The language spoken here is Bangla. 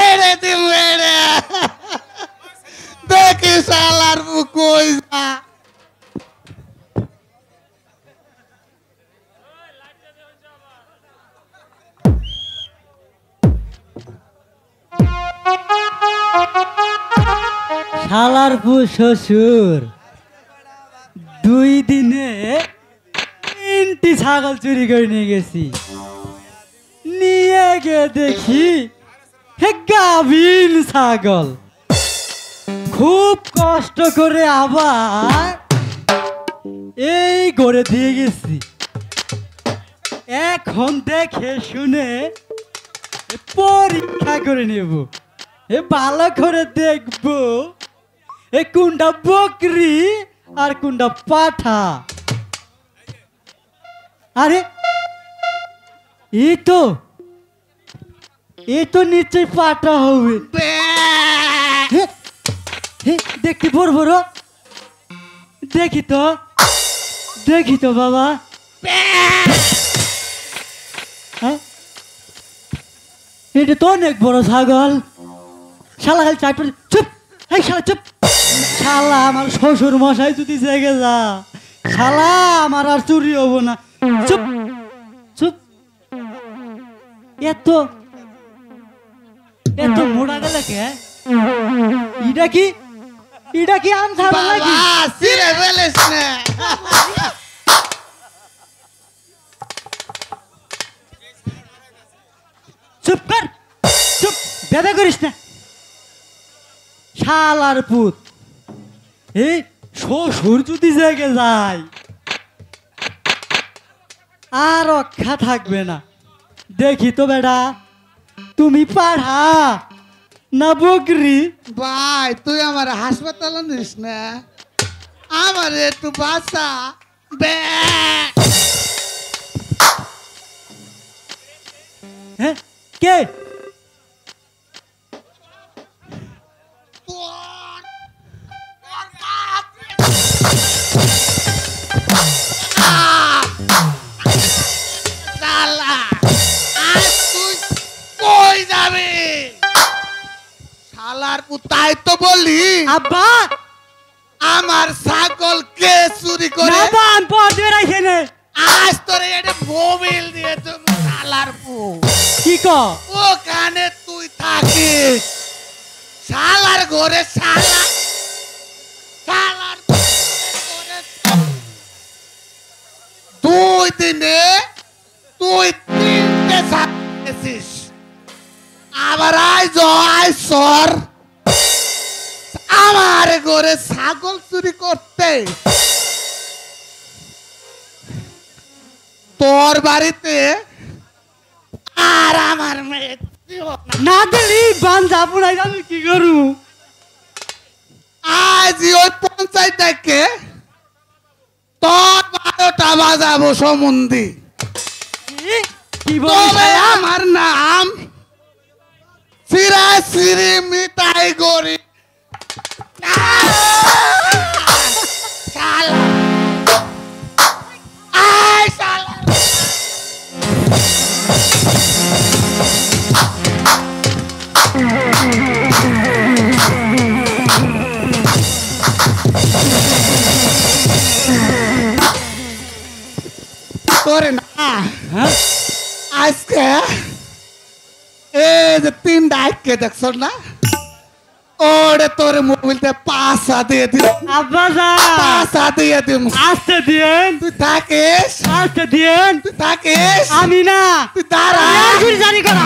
এরে দিমু এরে দেখি শালার মুখ কই যা শালার পু শ্বশুর 2 দিনে 3টি ছাগল চুরি করে নিয়ে গেছি নিয়ে গিয়ে দেখি হে গাভীন ছাগল খুব কষ্ট করে আবার এই গড়ে দিয়ে গেছি এখন দেখে শুনে পরীক্ষা করে নেব ভালো করে দেখবো এ কোনটা বকরি আর কোনটা পাঠা আরে এই তো নিশ্চয় পাঠা হবে দেখি বড় বড় দেখি তো বাবা এটা তো অনেক বড় ছাগল শালা খালি চাই চুপ এই শালা চুপ শালা আমার শ্বশুর মশাই যদি জেগে যা শালা আমার আর চুরি হবো না চুপ চুপ এত মোড়া গেলে কে এটা কি আম ছাড়া নাকি সিরে ফেলিস না চুপ কর চুপ বেদা করিস না শালার পুত এই শ্বশুর যদি জেগে যায় আর রক্ষা থাকবে না দেখি তো বেটা তুমি পাড়া না বকরি ভাই তুই আমার হাসপাতালে নিস না আমার একটু বাঁচা হ্যাঁ কে শালার পুতাই তো বলি আব্বা আমার ছাগল কে চুরি করে বাবান পড়ে রাখে নে আজ তোরে এটা মোবাইল দিয়ে তুমি শালার পু কি কো ওখানে তুই থাকিস শালার ঘরে শালার ঘরে 2 দিনে তুই 3টে ছাগেছিস আবার আয় সর আমার ঘরে ছাগল চুরি করতে তোর বাড়িতে আর আমার মেয়ে না দিলি বান যাবো না আমি কি করু আজ ওই পঞ্চায়েত থেকে তোর 12টা বাজাবো সম্বন্ধে কি বলছ আমার নাম সিরা সিরি মিঠাই গরি শালা আয় শালা তোরে না হ্যাঁ আজকে এই যে 3টা আইকে দেখছ না ওরে তোর মোবাইলতে 5 দিয়ে দিম আব্বা যা 5 দিয়ে দিম আস্তে দিন তুই থাকিস আস্তে দিন তুই থাকিস আমি না তুই দাঁড়া জানি কর